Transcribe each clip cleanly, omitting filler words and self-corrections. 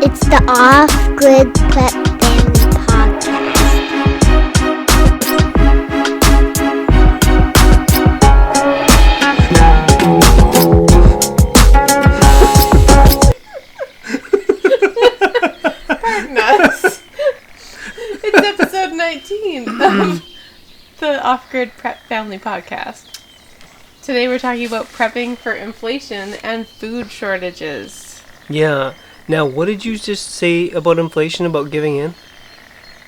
It's the Off-Grid Prep Family Podcast. Nuts. It's episode 19 of the Off-Grid Prep Family Podcast. Today we're talking about prepping for inflation and food shortages. Yeah. Now, what did you just say about inflation, about giving in?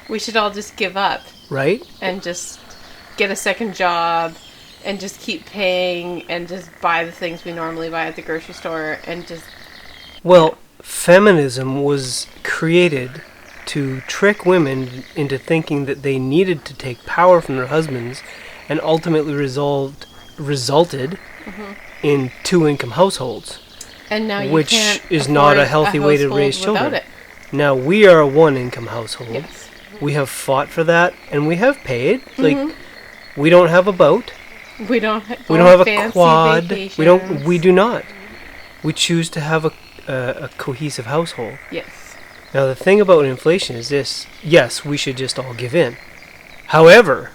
We should all just give up. Right? And just get a second job and just keep paying and just buy the things we normally buy at the grocery store and just... Well, feminism was created to trick women into thinking that they needed to take power from their husbands, and ultimately resulted in two-income households. And now you which can't is not a healthy way to raise children. Now, we are a one-income household. Yes. We have fought for that, and we have paid. Like, we don't have a boat. We don't have a fancy quad. Vacations. We do not. We choose to have a cohesive household. Yes. Now, the thing about inflation is this. Yes, we should just all give in. However,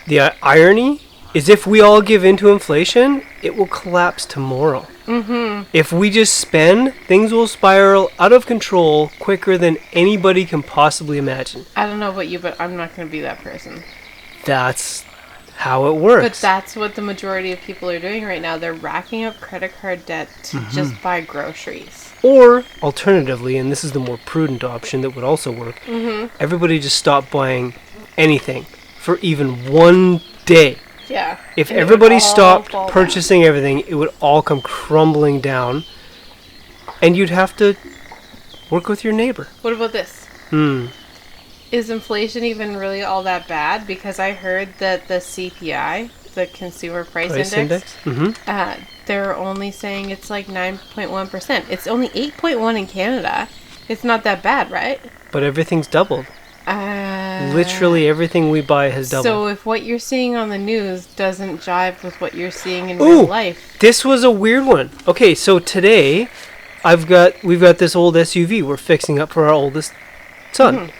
the irony is if we all give in to inflation, it will collapse tomorrow. If we just spend, things will spiral out of control quicker than anybody can possibly imagine. I don't know about you, but I'm not going to be that person. That's how it works. But that's what the majority of people are doing right now. They're racking up credit card debt to just buy groceries. Or, alternatively, and this is the more prudent option that would also work, everybody just stop buying anything for even one day. Yeah. If everybody stopped purchasing everything, it would all come crumbling down, and you'd have to work with your neighbor. What about this? Is inflation even really all that bad? Because I heard that the CPI, the Consumer Price Index, they're only saying it's like 9.1%. It's only 8.1 in Canada. It's not that bad, right? But everything's doubled. Literally everything we buy has doubled. So if what you're seeing on the news doesn't jive with what you're seeing in real life. This was a weird one. Okay, so today we've got this old SUV we're fixing up for our oldest son.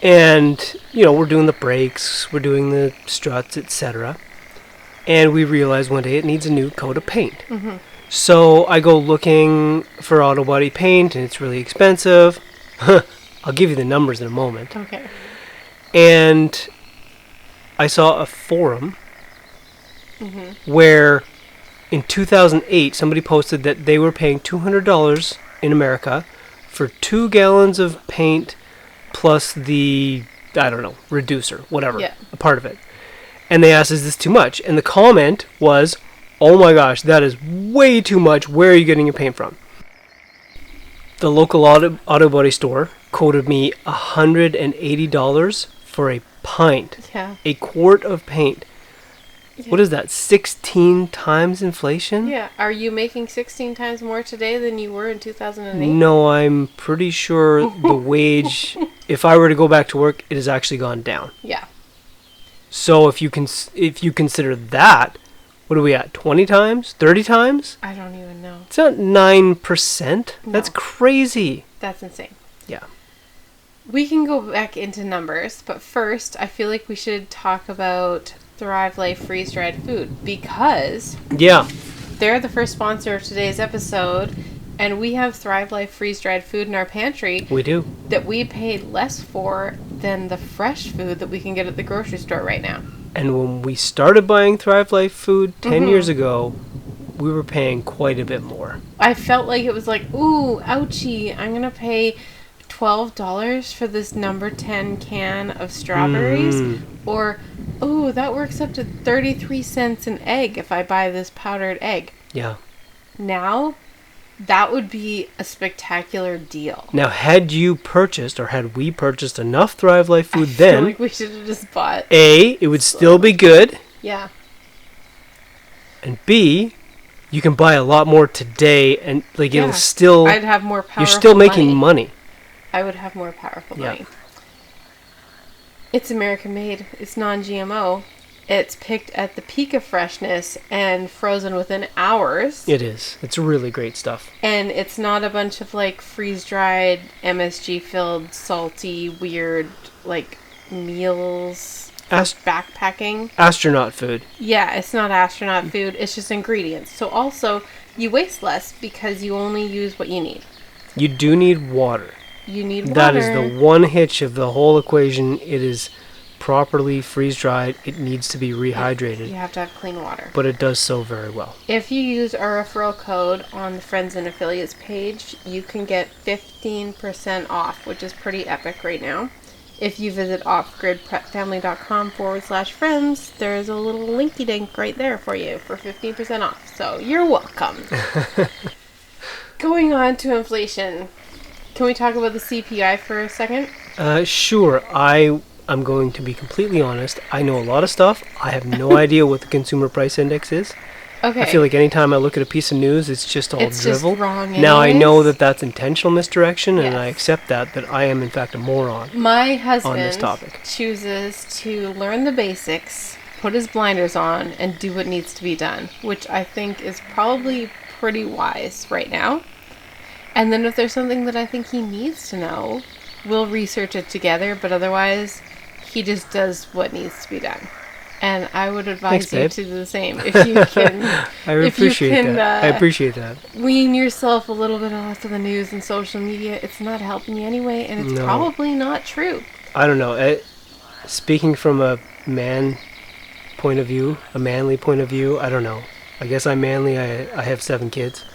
And, we're doing the brakes, we're doing the struts, etc. And we realized one day it needs a new coat of paint. So I go looking for auto body paint, and it's really expensive. I'll give you the numbers in a moment. Okay. And I saw a forum where in 2008 somebody posted that they were paying $200 in America for 2 gallons of paint plus the, reducer, whatever, a part of it. And they asked, is this too much? And the comment was, oh my gosh, that is way too much. Where are you getting your paint from? The local auto body store quoted me $180 for a pint. Yeah. A quart of paint. Yeah. What is that, 16 times inflation? Yeah. Are you making 16 times more today than you were in 2008? No, I'm pretty sure the wage, if I were to go back to work, it has actually gone down. Yeah. So if you consider that, what are we at, 20 times? 30 times? I don't even know. It's not 9%. No. That's crazy. That's insane. Yeah. We can go back into numbers, but first, I feel like we should talk about Thrive Life freeze-dried food, because they're the first sponsor of today's episode, and we have Thrive Life freeze-dried food in our pantry. We do. That we paid less for than the fresh food that we can get at the grocery store right now. And when we started buying Thrive Life food 10 years ago, we were paying quite a bit more. I felt like it was like, ooh, ouchie, I'm going to pay $12 for this number 10 can of strawberries. Or, ooh, that works up to 33 cents an egg if I buy this powdered egg. Yeah. Now, that would be a spectacular deal. Now, had we purchased enough Thrive Life food I then... feel like we should have just bought... A, it would still be good. Yeah. And B, you can buy a lot more today, and it'll still... I'd have more powerful You're still making money. I would have more powerful money. It's American made. It's non-GMO. It's picked at the peak of freshness and frozen within hours. It is. It's really great stuff. And it's not a bunch of like freeze-dried, MSG-filled, salty, weird like meals for backpacking. Astronaut food. Yeah, it's not astronaut food. It's just ingredients. So also, you waste less because you only use what you need. You do need water. You need water. That is the one hitch of the whole equation. It is properly freeze-dried. It needs to be rehydrated. You have to have clean water. But it does so very well. If you use our referral code on the Friends and Affiliates page, you can get 15% off, which is pretty epic right now. If you visit offgridprepfamily.com/friends, there's a little linky dink right there for you for 15% off. So you're welcome. Going on to inflation. Can we talk about the CPI for a second? Sure. I'm going to be completely honest. I know a lot of stuff. I have no idea what the consumer price index is. Okay. I feel like anytime I look at a piece of news, it's just all drivel. Just wrong now I anyways. know that that's intentional misdirection, and Yes. I accept that I am in fact a moron. My husband on this topic. chooses to learn the basics, put his blinders on, and do what needs to be done, which I think is probably pretty wise right now. And then if there's something that I think he needs to know, we'll research it together, but otherwise, he just does what needs to be done. And I would advise Thanks, you babe. to do the same. If you can, I appreciate that. I appreciate that. wean yourself a little bit off of the news and social media, it's not helping you anyway, and it's No. probably not true. I don't know. Speaking from a man point of view, a manly point of view, I don't know. I guess I'm manly. I have 7 kids.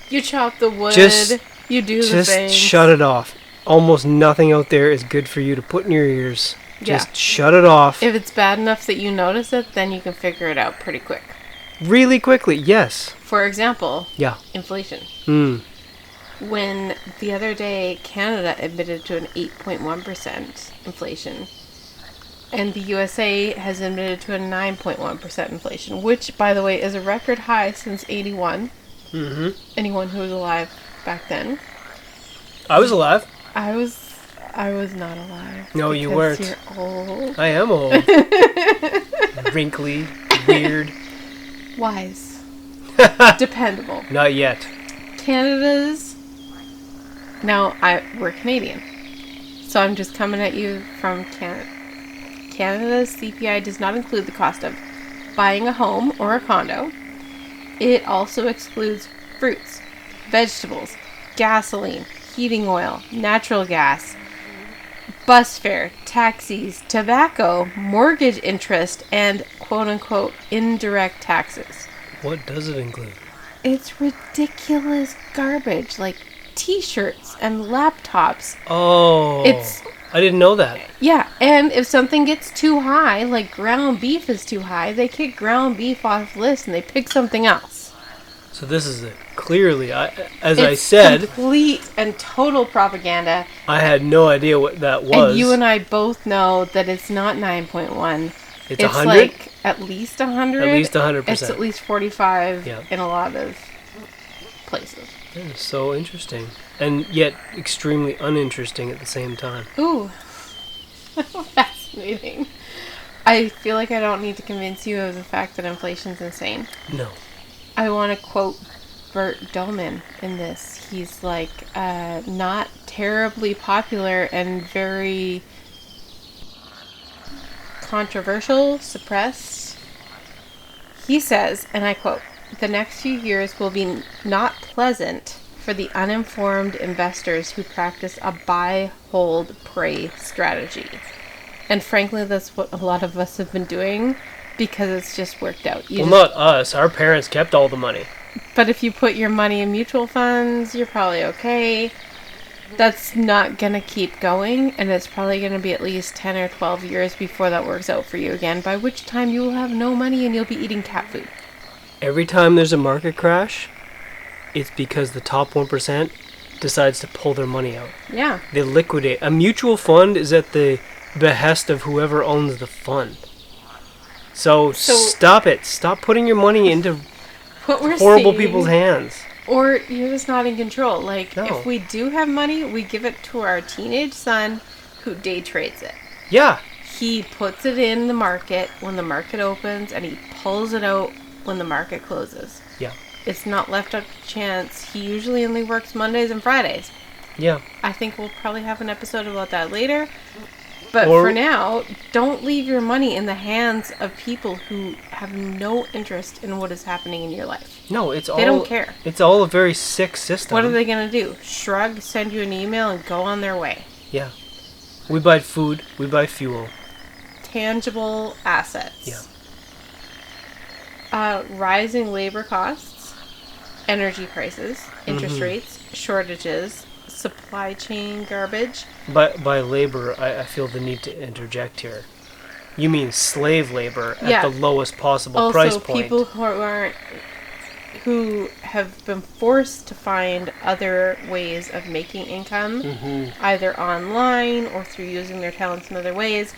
You chop the wood, Just- you do the Just things. shut it off. Almost nothing out there is good for you to put in your ears. Just Yeah. shut it off. If it's bad enough that you notice it, then you can figure it out pretty quick. Really quickly, yes. For example, Yeah. inflation. Hmm. When the other day Canada admitted to an 8.1% inflation, and the USA has admitted to a 9.1% inflation, which, by the way, is a record high since 81. Mm-hmm. Anyone who was alive back then. I was alive. I was not alive. No, you because weren't. You're old. I am old. Wrinkly, weird. Wise. Dependable. Not yet. Canada's... Now, we're Canadian. So I'm just coming at you from Canada. Canada's CPI does not include the cost of buying a home or a condo. It also excludes fruits, vegetables, gasoline, heating oil, natural gas, bus fare, taxis, tobacco, mortgage interest, and quote-unquote indirect taxes. What does it include? It's ridiculous garbage, like t-shirts and laptops. Oh. I didn't know that. Yeah, and if something gets too high, like ground beef is too high, they kick ground beef off the list and they pick something else. So this is clearly, as I It's said, complete and total propaganda. I had no idea what that was. And you and I both know that it's not 9.1. It's 100? like at least 100. At least 100%. It's at least 45 Yeah. in a lot of places. That is so interesting. And yet extremely uninteresting at the same time. Ooh. Fascinating. I feel like I don't need to convince you of the fact that inflation's insane. No. I want to quote Bert Doman in this. He's like, not terribly popular and very controversial, suppressed. He says, and I quote, "The next few years will be not pleasant for the uninformed investors who practice a buy, hold, pray strategy." And frankly, that's what a lot of us have been doing because it's just worked out. Not us. Our parents kept all the money. But if you put your money in mutual funds, you're probably okay. That's not going to keep going, and it's probably going to be at least 10 or 12 years before that works out for you again, by which time you will have no money and you'll be eating cat food. Every time there's a market crash, it's because the top 1% decides to pull their money out. Yeah. They liquidate. A mutual fund is at the behest of whoever owns the fund. So stop it. Stop putting your money into What we're horrible seeing, people's hands. Or you're just not in control. Like, No. if we do have money, we give it to our teenage son who day trades it. Yeah. He puts it in the market when the market opens, and he pulls it out when the market closes. Yeah. It's not left up to chance. He usually only works Mondays and Fridays. Yeah. I think we'll probably have an episode about that later. But for now, don't leave your money in the hands of people who have no interest in what is happening in your life. No, they don't care. It's all a very sick system. What are they going to do? Shrug, send you an email, and go on their way. Yeah. We buy food. We buy fuel. Tangible assets. Yeah. Rising labor costs, energy prices, interest rates, shortages, supply chain garbage. By labor, I feel the need to interject here. You mean slave labor at the lowest possible price point. Also, people who have been forced to find other ways of making income, either online or through using their talents in other ways,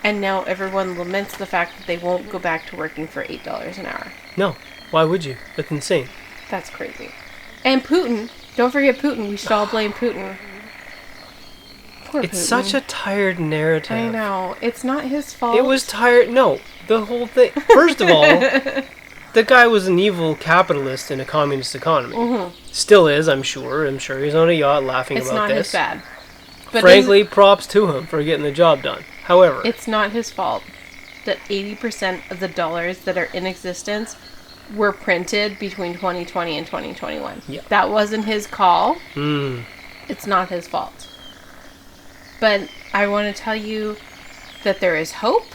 and now everyone laments the fact that they won't go back to working for $8 an hour. No, why would you? That's insane. That's crazy. And Putin, don't forget Putin. We should all blame Putin. Poor It's Putin. such a tired narrative. I know. It's not his fault. It was tired. No, the whole thing. First of all, the guy was an evil capitalist in a communist economy. Still is, I'm sure. I'm sure he's on a yacht laughing it's about this. It's not his bad. But frankly, props to him for getting the job done. However, it's not his fault that 80% of the dollars that are in existence were printed between 2020 and 2021. Yeah. That wasn't his call. It's not his fault. But I want to tell you that there is hope.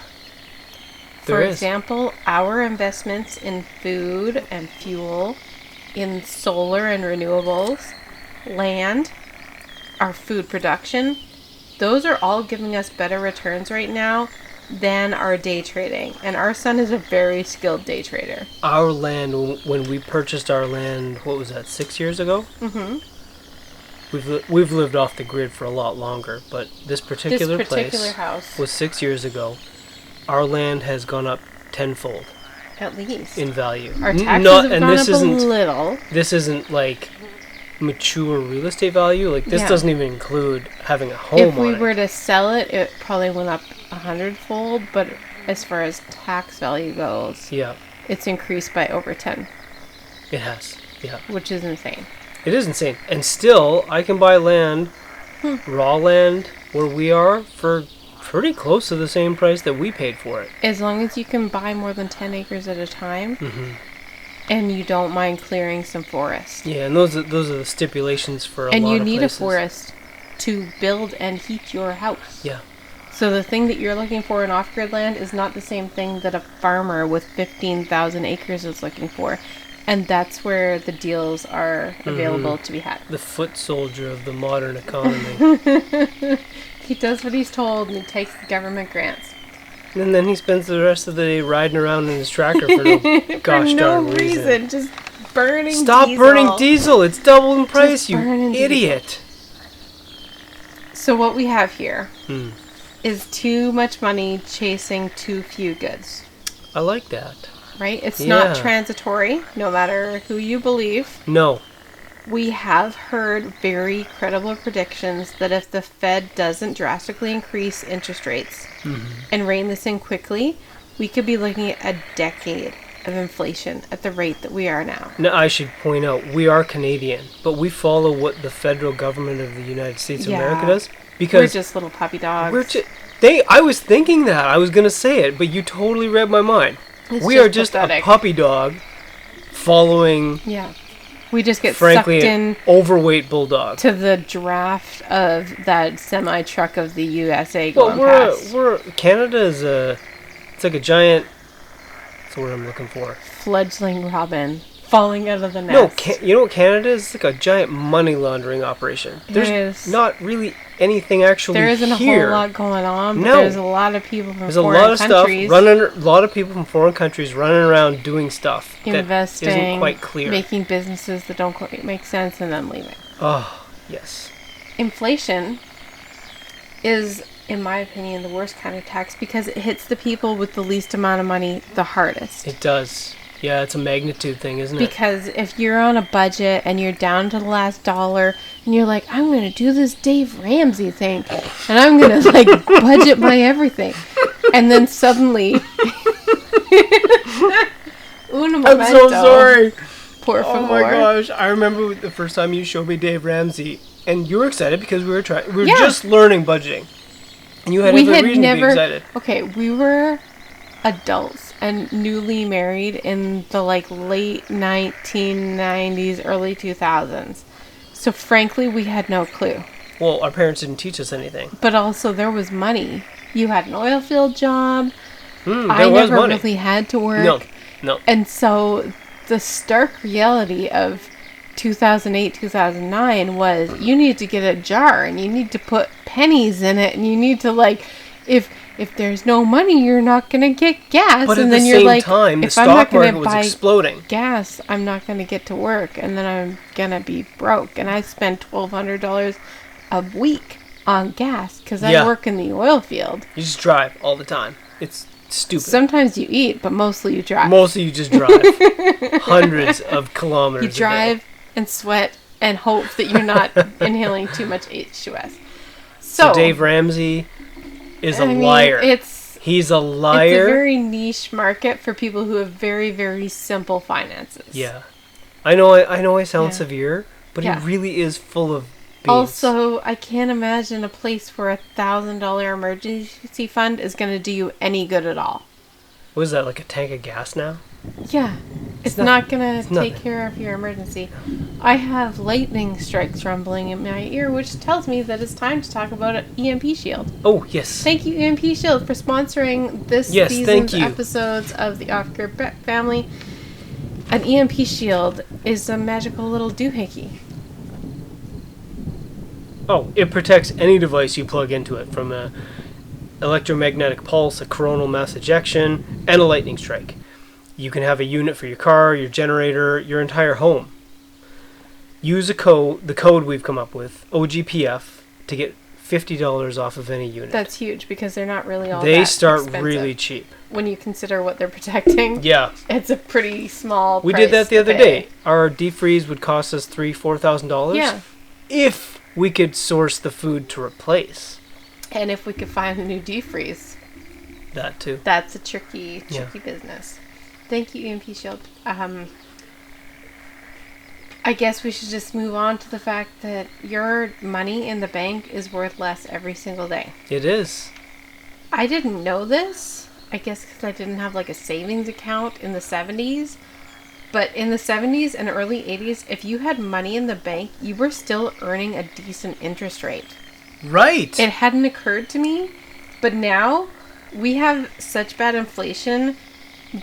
For example, our investments in food and fuel, in solar and renewables, land, our food production, those are all giving us better returns right now than our day trading. And our son is a very skilled day trader. Our land, when we purchased our land, what was that, 6 years ago? We've lived off the grid for a lot longer, but this particular place house was 6 years ago. Our land has gone up tenfold. At least. In value. Our taxes have gone up a little. This isn't like mature real estate value. Like this doesn't even include having a home If we on it. were to sell it, it probably went up 100-fold, but as far as tax value goes, it's increased by over 10. It has, which is insane. It is insane. And still, I can buy land, raw land, where we are for pretty close to the same price that we paid for it. As long as you can buy more than 10 acres at a time, and you don't mind clearing some forest. Yeah, and those are the stipulations for a lot of places. And you need a forest to build and heat your house. Yeah. So the thing that you're looking for in off-grid land is not the same thing that a farmer with 15,000 acres is looking for. And that's where the deals are available to be had. The foot soldier of the modern economy. He does what he's told and he takes the government grants. And then he spends the rest of the day riding around in his tractor for no gosh darn reason. Just burning Stop diesel. burning diesel. It's double in price, you idiot. So what we have here is too much money chasing too few goods. I like that. Right? It's not transitory, no matter who you believe. No. We have heard very credible predictions that if the Fed doesn't drastically increase interest rates and rein this in quickly, we could be looking at a decade of inflation at the rate that we are now. Now, I should point out, we are Canadian, but we follow what the federal government of the United States of America does. Because we're just little puppy dogs. I was thinking that. I was going to say it, but you totally read my mind. We are just pathetic. A puppy dog following... Yeah. We just get frankly, sucked in... overweight bulldog. To the draft of that semi-truck of the USA going past. Canada is it's like a giant... What's the word I'm looking for? Fledgling robin falling out of the nest. No, you know what Canada is? It's like a giant money laundering operation. There's not really anything actually here. There isn't a whole lot going on, but there's a lot of people from foreign countries. A lot of people from foreign countries running around doing stuff investing, that isn't quite clear. Making businesses that don't quite make sense and then leaving. Oh, yes. Inflation is, in my opinion, the worst kind of tax because it hits the people with the least amount of money the hardest. It does. Yeah, it's a magnitude thing, isn't it? Because if you're on a budget and you're down to the last dollar and you're like, I'm going to do this Dave Ramsey thing and I'm going to like budget my everything. And then suddenly... I'm so sorry. Por favor. Oh my gosh. I remember the first time you showed me Dave Ramsey. And you were excited because we were just learning budgeting. And you had every reason to be excited. Okay, we were adults and newly married in the late 1990s, early 2000s. So frankly, we had no clue. Well, our parents didn't teach us anything. But also there was money. You had an oil field job. I never really had to work. No. And so the stark reality of 2008, 2009 was you need to get a jar and you need to put pennies in it and you need to if there's no money you're not going to get gas. But and at then the you're same time, the stock market was exploding. Gas, I'm not going to get to work and then I'm going to be broke. And I spent $1,200 a week on gas because I work in the oil field. You just drive all the time. It's stupid. Sometimes you eat, but mostly you drive. Mostly you just drive. Hundreds of kilometers. You drive and sweat and hope that you're not inhaling too much H2S. So Dave Ramsey is a liar. He's a liar. It's a very niche market for people who have very, very simple finances. Yeah. I know I sound severe, but he really is full of beans. Also, I can't imagine a place where $1,000 emergency fund is going to do you any good at all. What is that, like a tank of gas now? Yeah. It's not going to take care of your emergency. I have lightning strikes rumbling in my ear, which tells me that it's time to talk about an EMP Shield. Oh, yes. Thank you, EMP Shield, for sponsoring this season's episodes of the Off-Grid Family. An EMP Shield is a magical little doohickey. Oh, it protects any device you plug into it, from an electromagnetic pulse, a coronal mass ejection, and a lightning strike. You can have a unit for your car, your generator, your entire home. Use the code we've come up with, OGPF, to get $50 off of any unit. That's huge because they're not really all that They start expensive. really cheap. When you consider what they're protecting, it's a pretty small price. We did that the other day. Our defreeze would cost us $4,000. Yeah. If we could source the food to replace. And if we could find a new defreeze. That too. That's a tricky business. Thank you, EMP Shield. I guess we should just move on to the fact that your money in the bank is worth less every single day. It is. I didn't know this. I guess because I didn't have a savings account in the 70s. But in the 70s and early 80s, if you had money in the bank, you were still earning a decent interest rate. Right. It hadn't occurred to me. But now we have such bad inflation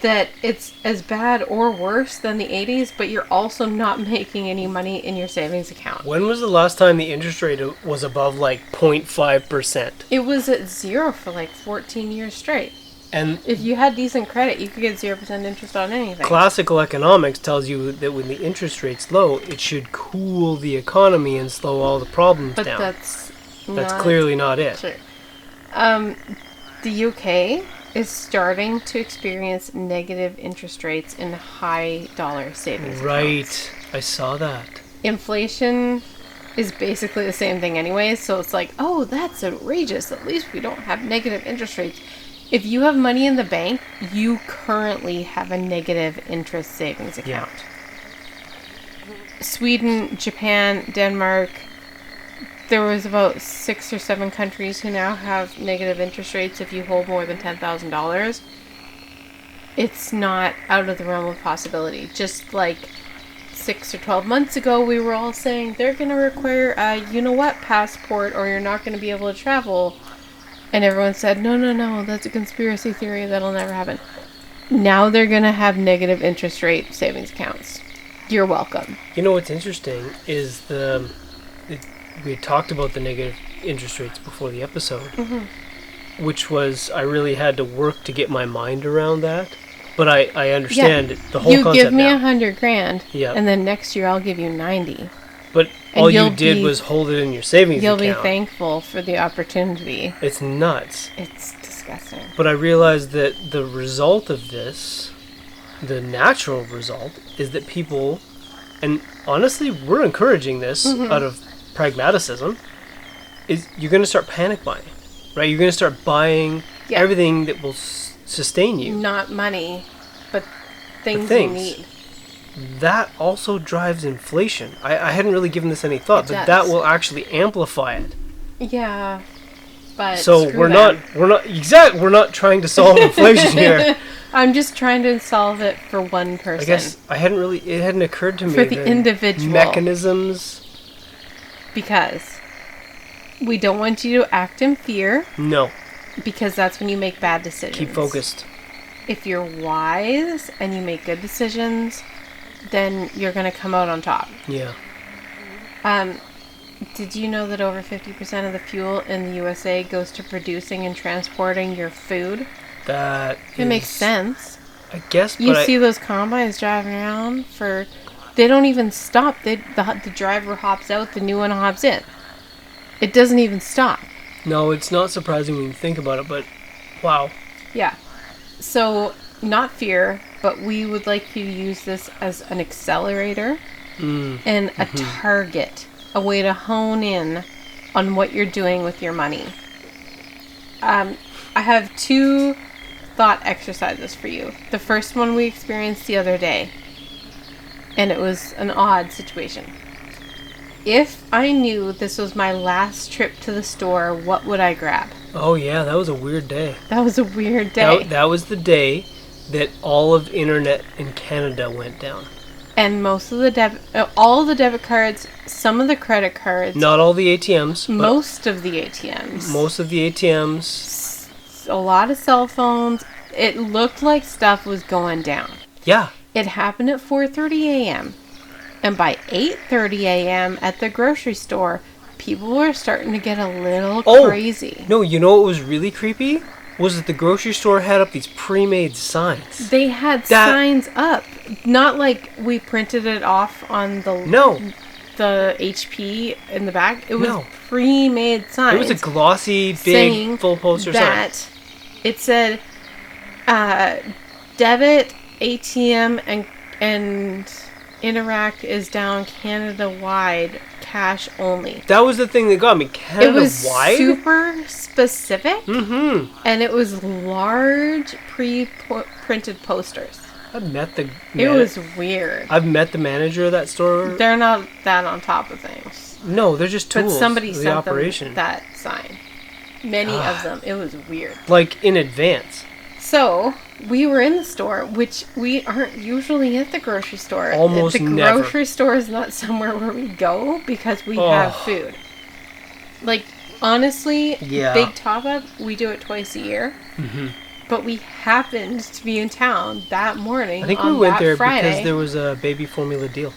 that it's as bad or worse than the 80s, but you're also not making any money in your savings account. When was the last time the interest rate was above 0.5%? It was at 0 for 14 years straight. And if you had decent credit, you could get 0% interest on anything. Classical economics tells you that when the interest rate's low, it should cool the economy and slow all the problems down. But that's clearly not it. Sure. The UK is starting to experience negative interest rates in high dollar savings accounts. Right. I saw that. Inflation is basically the same thing anyway, so it's oh, that's outrageous. At least we don't have negative interest rates. If you have money in the bank, you currently have a negative interest savings account. Yeah. Sweden, Japan, Denmark, there was about 6 or 7 countries who now have negative interest rates if you hold more than $10,000. It's not out of the realm of possibility. Just 6 or 12 months ago, we were all saying they're going to require a passport or you're not going to be able to travel. And everyone said, no, that's a conspiracy theory. That'll never happen. Now they're going to have negative interest rate savings accounts. You're welcome. You know what's interesting is we had talked about the negative interest rates before the episode, which was I really had to work to get my mind around that. But I understand the whole concept now. You give me $100,000, and then next year I'll give you 90. But all you did was hold it in your savings account. You'll be thankful for the opportunity. It's nuts. It's disgusting. But I realized that the result of this, the natural result, is that people, and honestly, we're encouraging this out of pragmaticism, is you're going to start panic buying, right? You're going to start buying everything that will sustain you. Not money, but things you need. That also drives inflation. I hadn't really given this any thought, but that will actually amplify it. Yeah, but so we're not trying to solve inflation here. I'm just trying to solve it for one person. I guess it hadn't occurred to me for the individual mechanisms. Because we don't want you to act in fear. No. Because that's when you make bad decisions. Keep focused. If you're wise and you make good decisions, then you're going to come out on top. Yeah. Did you know that over 50% of the fuel in the USA goes to producing and transporting your food? It makes sense. I guess, but you see those combines driving around they don't even stop. The driver hops out, the new one hops in. It doesn't even stop. No, it's not surprising when you think about it, but wow. Yeah. So, not fear, but we would like you to use this as an accelerator and a target, a way to hone in on what you're doing with your money. I have 2 thought exercises for you. The first one we experienced the other day, and it was an odd situation. If I knew this was my last trip to the store, what would I grab? Oh yeah, that was a weird day. That was a weird day. That was the day that all of internet in Canada went down. And most of the all the debit cards, some of the credit cards. Not all the ATMs. Most of the ATMs. Most of the ATMs. A lot of cell phones. It looked like stuff was going down. Yeah. It happened at 4:30 a.m. And by 8:30 a.m. at the grocery store, people were starting to get a little crazy. No, you know what was really creepy? Was that the grocery store had up these pre-made signs. They had signs up. Not like we printed it off on the HP in the back. It was pre-made signs. It was a glossy, big, full poster sign. It said, debit, ATM, and Interact is down Canada-wide, cash only. That was the thing that got me. Canada-wide? It was super specific, and it was large pre-printed posters. It was weird. I've met the manager of that store. They're not that on top of things. No, they're just tools. But somebody the sent operation. them that sign. Many of them. It was weird. Like in advance. So, we were in the store, which we aren't usually at the grocery store. Almost never. The grocery store is not somewhere where we go because we have food. Like, honestly, big top-up, we do it twice a year. But we happened to be in town that morning. I think we went there because there was a baby formula deal.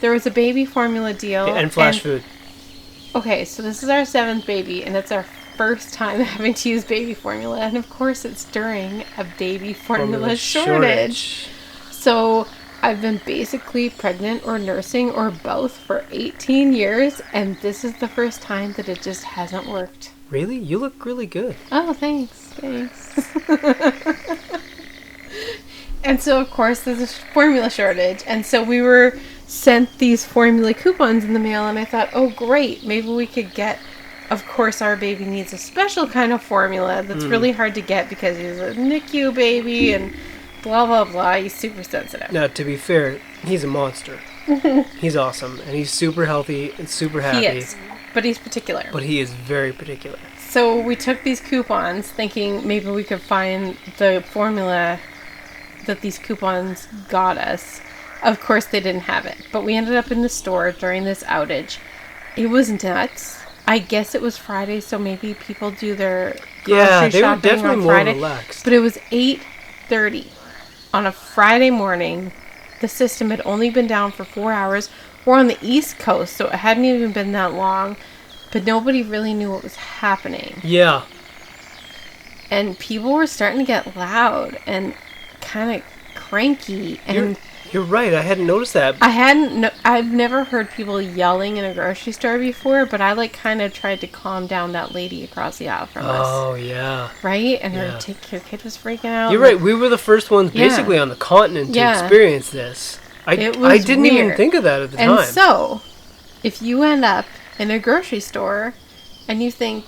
There was a baby formula deal. And flash food. Okay, so this is our 7th baby, and it's our first time having to use baby formula, and of course it's during a baby formula shortage. So I've been basically pregnant or nursing or both for 18 years, and this is the first time that it just hasn't worked. Really? You look really good. Oh, thanks. And so of course there's a formula shortage, and so we were sent these formula coupons in the mail, and I thought, oh great, maybe we could get. Of course, our baby needs a special kind of formula that's really hard to get because he's a NICU baby and blah, blah, blah. He's super sensitive. Now, to be fair, he's a monster. He's awesome, and he's super healthy and super happy. He is, but he's particular. But he is very particular. So we took these coupons thinking maybe we could find the formula that these coupons got us. Of course, they didn't have it. But we ended up in the store during this outage. It was nuts. I guess it was Friday, so maybe people do their grocery they were shopping definitely on more Friday. relaxed. But it was 8:30 on a Friday morning. The system had only been down for 4 hours. We're on the East Coast, so it hadn't even been that long. But nobody really knew what was happening. Yeah. And people were starting to get loud and kind of cranky. And You're right. I hadn't noticed that. I've never heard people yelling in a grocery store before, but I kind of tried to calm down that lady across the aisle from us. Oh, yeah. Right? And her kid was freaking out. You're right. We were the first ones basically on the continent to experience this. I didn't even think of that at the time. And so, if you end up in a grocery store and you think,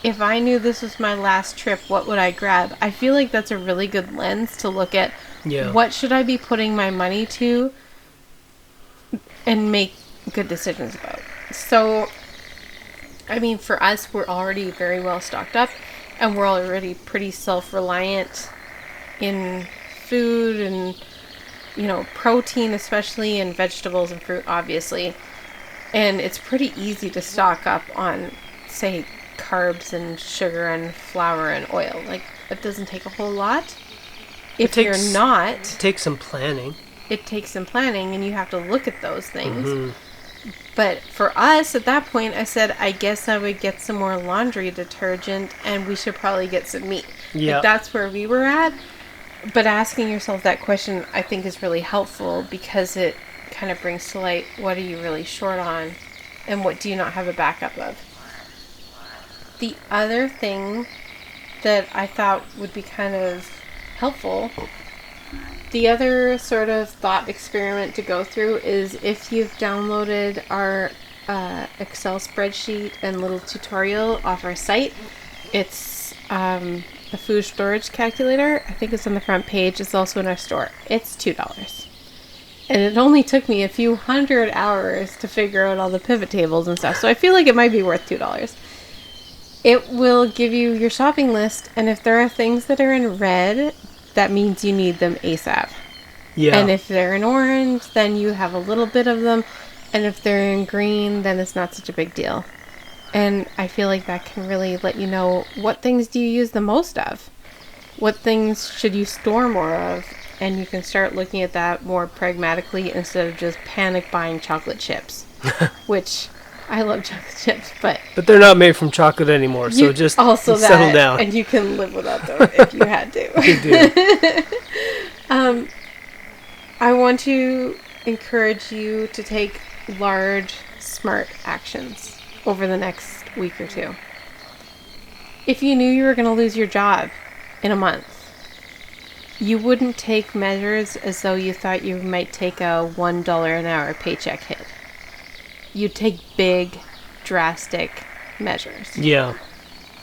if I knew this was my last trip, what would I grab? I feel like that's a really good lens to look at. Yeah. What should I be putting my money to and make good decisions about? So, I mean, for us, we're already very well stocked up, and we're already pretty self-reliant in food and, you know, protein, especially, and vegetables and fruit, obviously. And it's pretty easy to stock up on, say, carbs and sugar and flour and oil. Like, it doesn't take a whole lot. If you're not... It takes some planning. It takes some planning, and you have to look at those things. Mm-hmm. But for us, at that point, I said, I guess I would get some more laundry detergent, and we should probably get some meat. Yeah. Like, that's where we were at. But asking yourself that question, I think, is really helpful, because it kind of brings to light, what are you really short on, and what do you not have a backup of? The other thing that I thought would be kind of helpful, the other sort of thought experiment to go through is if you've downloaded our Excel spreadsheet and little tutorial off our site. It's a food storage calculator. I think it's on the front page. It's also in our store. It's $2. And it only took me a few hundred hours to figure out all the pivot tables and stuff. So I feel like it might be worth $2. It will give you your shopping list, and if there are things that are in red, that means you need them ASAP. Yeah. And if they're in orange, then you have a little bit of them. And if they're in green, then it's not such a big deal. And I feel like that can really let you know, what things do you use the most of? What things should you store more of? And you can start looking at that more pragmatically instead of just panic buying chocolate chips. Which, I love chocolate chips, but they're not made from chocolate anymore, so just also settle down. And you can live without them if you had to. You do. I want to encourage you to take large, smart actions over the next week or two. If you knew you were going to lose your job in a month, you wouldn't take measures as though you thought you might take a $1 an hour paycheck hit. You take big, drastic measures. Yeah.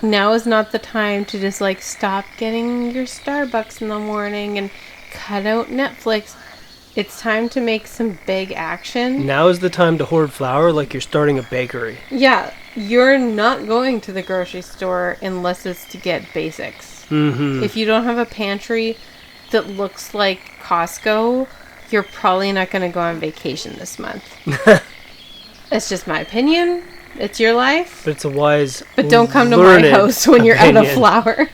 Now is not the time to just like stop getting your Starbucks in the morning and cut out Netflix. It's time to make some big action. Now is the time to hoard flour like you're starting a bakery. Yeah, you're not going to the grocery store unless it's to get basics. Mm-hmm. If you don't have a pantry that looks like Costco, you're probably not going to go on vacation this month. That's just my opinion. It's your life. But it's a wise, but don't come to my house when you're out of flour.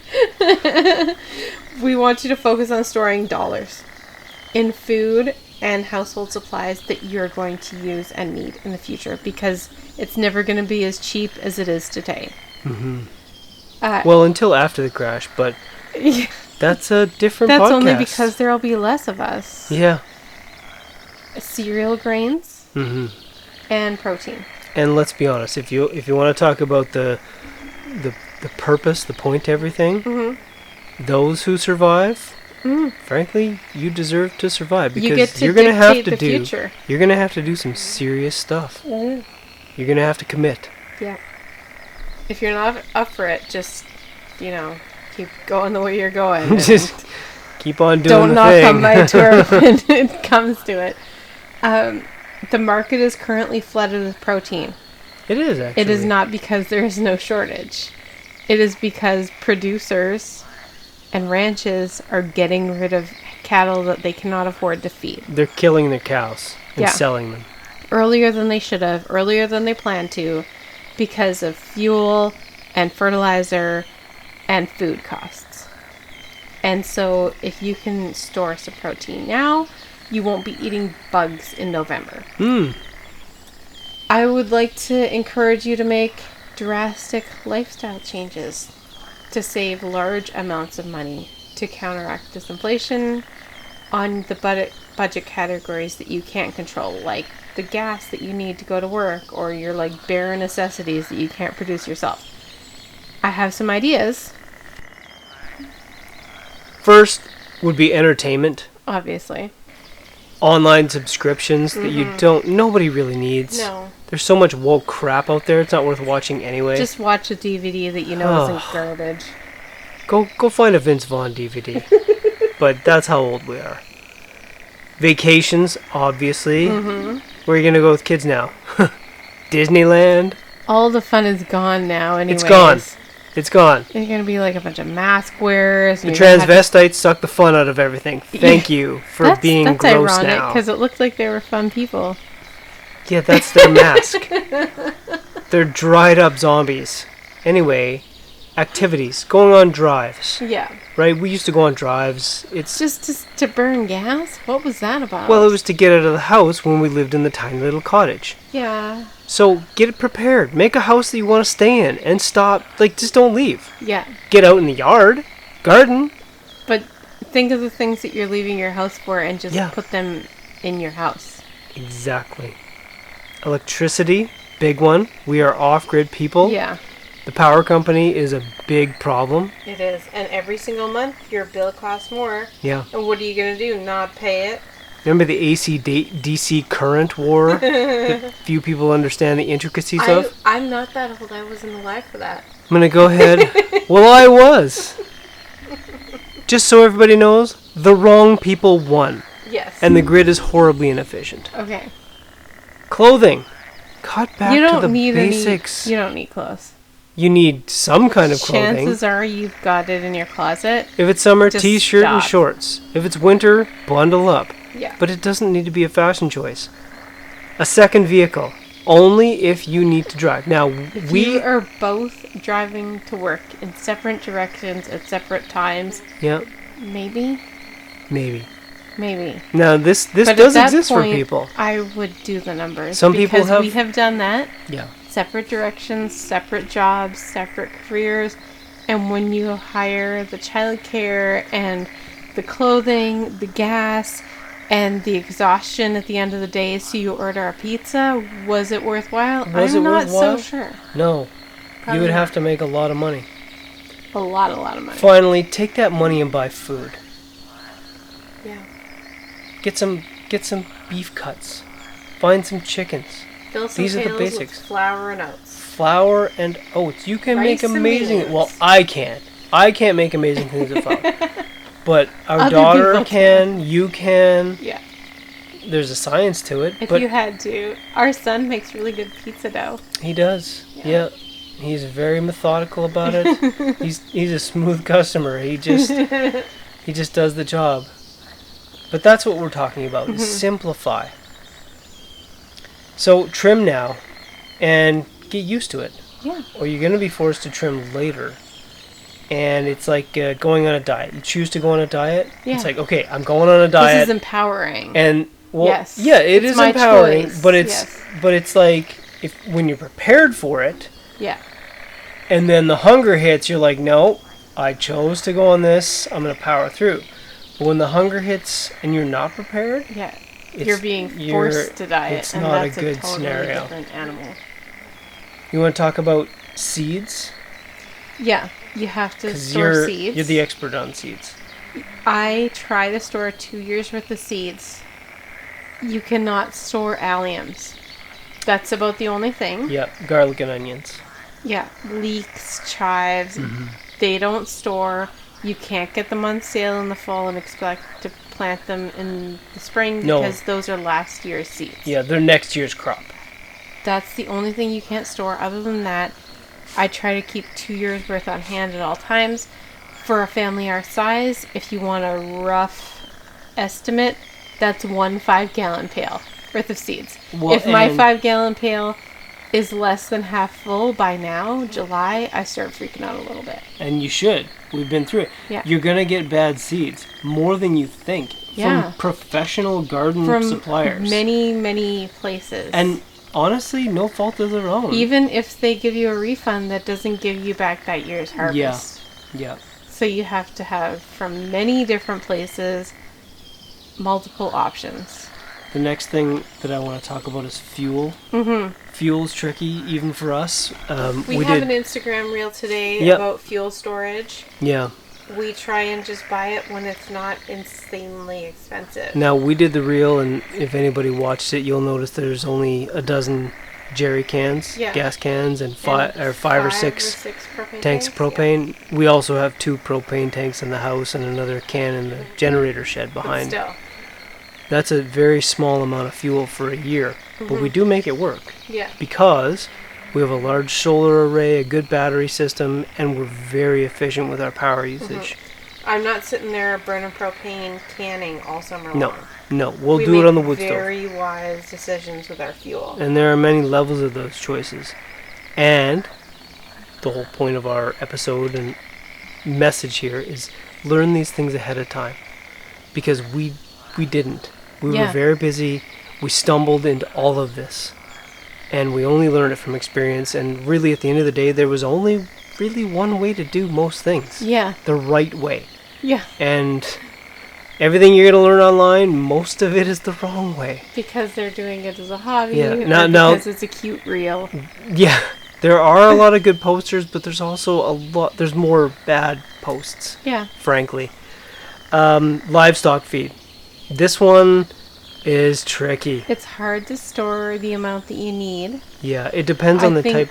We want you to focus on storing dollars in food and household supplies that you're going to use and need in the future, because it's never going to be as cheap as it is today. Mm-hmm. Well, until after the crash, but that's a different podcast. That's only because there'll be less of us. Yeah. Cereal grains. Mm-hmm. And protein. And let's be honest, if you want to talk about the purpose, the point to everything, mm-hmm. those who survive, frankly, you deserve to survive, because you're going to have to do future. You're going to have to do some serious stuff. Mm-hmm. You're going to have to commit. Yeah. If you're not up for it, just keep going the way you're going. Just keep on doing the thing. Don't knock on my door when it comes to it. The market is currently flooded with protein. It is, actually. It is not because there is no shortage. It is because producers and ranches are getting rid of cattle that they cannot afford to feed. They're killing their cows and selling them. Earlier than they should have, earlier than they planned to, because of fuel and fertilizer and food costs. And so if you can store some protein now, you won't be eating bugs in November. I would like to encourage you to make drastic lifestyle changes to save large amounts of money to counteract this inflation on the budget categories that you can't control, like the gas that you need to go to work, or your like bare necessities that you can't produce yourself. I have some ideas. First would be entertainment. Obviously. online subscriptions that you nobody really needs. No. There's so much woke crap out there. It's not worth watching anyway. Just watch a DVD that you know isn't garbage. Go find a Vince Vaughn DVD. But that's how old we are. Vacations, obviously. Where are you going to go with kids now? Disneyland? All the fun is gone now anyways. It's gone. It's gone. It's going to be like a bunch of mask wearers. The transvestites suck the fun out of everything. Thank you for being that's gross ironic, now. because it looked like they were fun people. Yeah, that's their mask. They're dried up zombies. Anyway, activities. Going on drives. Yeah. Right? We used to go on drives. It's Just to burn gas? What was that about? well, it was to get out of the house when we lived in the tiny little cottage. Yeah. So get it prepared. Make a house that you want to stay in and stop. Like, just don't leave. Yeah. Get out in the yard, garden. But think of the things that you're leaving your house for and just Yeah. put them in your house. Exactly. Electricity, big one. We are off-grid people. Yeah. The power company is a big problem. It is. And every single month, your bill costs more. Yeah. And what are you going to do? Not pay it? Remember the DC current war that few people understand the intricacies of? I'm not that old. I wasn't alive for that. I'm going to go ahead. Well, I was. Just so everybody knows, the wrong people won. Yes. And the grid is horribly inefficient. Okay. Clothing. Cut back You to don't the need basics. you don't need clothes. You need some kind of clothing. Chances are you've got it in your closet. If it's summer, Just t-shirt and stop. shorts. If it's winter, bundle up. Yeah. But it doesn't need to be a fashion choice. A second vehicle. Only if you need to drive. Now, If we... you are both driving to work in separate directions at separate times, Yeah, maybe. maybe. Now, this But does at that exist for point, people. I would do the numbers. Some people because have- we have done that. Yeah. Separate directions, separate jobs, separate careers. And when you hire the childcare and the clothing, the gas, and the exhaustion at the end of the day, so you order a pizza, was it worthwhile? I'm not so sure. No. Probably You would not. have to make a lot of money. A lot of money. Finally, take that money and buy food. Yeah. Get some beef cuts. Find some chickens. Fill some These are the pails basics. with flour and oats. Flour and oats. You can make Rice and amazing... beans. Well, I can't. I can't make amazing things with flour. But our Other daughter people can. You can. Yeah. There's a science to it. If but you had to. Our son makes really good pizza dough. he does. Yeah. He's very methodical about it. He's a smooth customer. He just does the job. But that's what we're talking about. Is simplify. So trim now and get used to it. Yeah. Or you're going to be forced to trim later. And it's like going on a diet. You choose to go on a diet. Yeah. It's like, okay, I'm going on a diet. This is empowering. And well, Yes. yeah, it It's is my empowering, choice. but it's Yes. but it's like if when you're prepared for it, Yeah. and then the hunger hits, you're like, no, I chose to go on this. I'm gonna power through. But when the hunger hits and you're not prepared, Yeah. it's- You're being forced to diet, it's and not that's a good totally scenario. different animal. You want to talk about seeds? Yeah, you have to 'Cause store seeds. you're the expert on seeds. I try to store 2 years worth of seeds. You cannot store alliums. That's about the only thing. Yeah, garlic and onions. Yeah, leeks, chives, they don't store. You can't get them on sale in the fall and expect to plant them in the spring No. because those are last year's seeds. Yeah, they're next year's crop. That's the only thing you can't store. Other than that, I try to keep 2 years worth on hand at all times. For a family our size, if you want a rough estimate, that's 1 5-gallon pail worth of seeds. Well, if my and- 5-gallon pail is less than half full by now, July, I start freaking out a little bit. And you should. We've been through it. Yeah. You're going to get bad seeds. More than you think. Yeah. From professional garden From suppliers. many places. And honestly, no fault of their own. even if they give you a refund, that doesn't give you back that year's harvest. Yeah. So you have to have from many different places, multiple options. The next thing that I want to talk about is fuel. Mm-hmm. Fuel's tricky, even for us. We have an Instagram reel today Yep. about fuel storage. Yeah. we try and just buy it when it's not insanely expensive. Now, we did the reel, and if anybody watched it, you'll notice there's only a dozen jerry cans, gas cans, and five or six tanks of propane. Yeah. We also have 2 propane tanks in the house and another can in the generator shed behind. But still. That's a very small amount of fuel for a year, but we do make it work. Yeah. Because we have a large solar array, a good battery system, and we're very efficient with our power usage. I'm not sitting there burning propane canning all summer long. No, we'll do it on the wood stove. We make very wise decisions with our fuel. And there are many levels of those choices. And the whole point of our episode and message here is learn these things ahead of time. Because we didn't. We were very busy. We stumbled into all of this. And we only learned it from experience. And really, at the end of the day, there was only really one way to do most things. Yeah. The right way. Yeah. And everything you're going to learn online, most of it is the wrong way. Because they're doing it as a hobby. Yeah. Because it's a cute reel. Yeah. There are a lot of good posters, but there's also there's more bad posts. Yeah. Frankly. Livestock feed. This one is tricky. It's hard to store the amount that you need. Yeah, it depends on the type.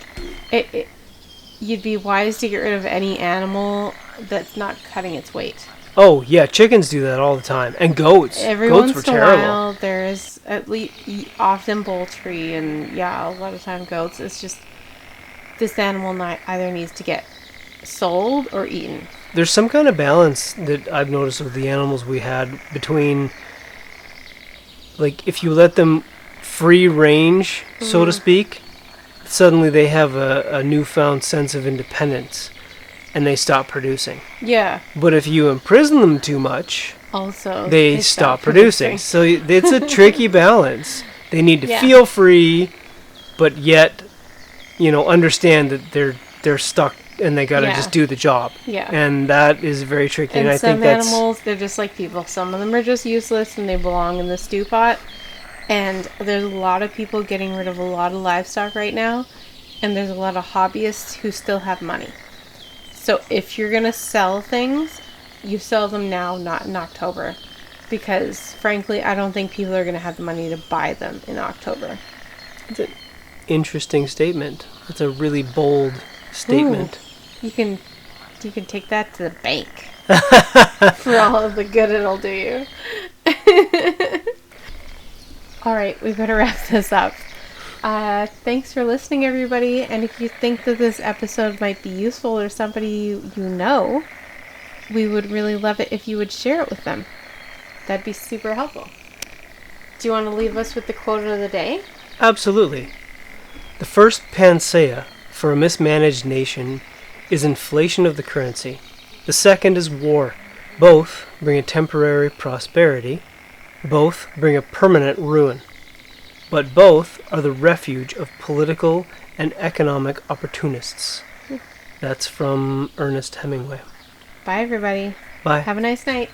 You'd be wise to get rid of any animal that's not cutting its weight. Oh, yeah, chickens do that all the time. And goats. Goats were terrible. Every once in a while, there's at least often poultry and, a lot of time goats. It's just this animal either needs to get sold or eaten. There's some kind of balance that I've noticed with the animals we had between, like, if you let them free range, so to speak, suddenly they have a newfound sense of independence and they stop producing. Yeah. But if you imprison them too much, also they stop producing. So it's a tricky balance. They need to feel free, but yet, understand that they're stuck and they got to just do the job. Yeah. And that is very tricky. And I think that's... some animals, they're just like people. Some of them are just useless and they belong in the stew pot. And there's a lot of people getting rid of a lot of livestock right now. And there's a lot of hobbyists who still have money. So if you're going to sell things, you sell them now, not in October. Because, frankly, I don't think people are going to have the money to buy them in October. It's an interesting statement. It's a really bold statement. Ooh. You can take that to the bank for all of the good it'll do you. All right, we better wrap this up. Thanks for listening, everybody. And if you think that this episode might be useful or somebody you know, we would really love it if you would share it with them. That'd be super helpful. Do you want to leave us with the quote of the day? Absolutely. The first panacea for a mismanaged nation is inflation of the currency. The second is war. Both bring a temporary prosperity. Both bring a permanent ruin. But both are the refuge of political and economic opportunists. That's from Ernest Hemingway. Bye, everybody. Bye. Have a nice night.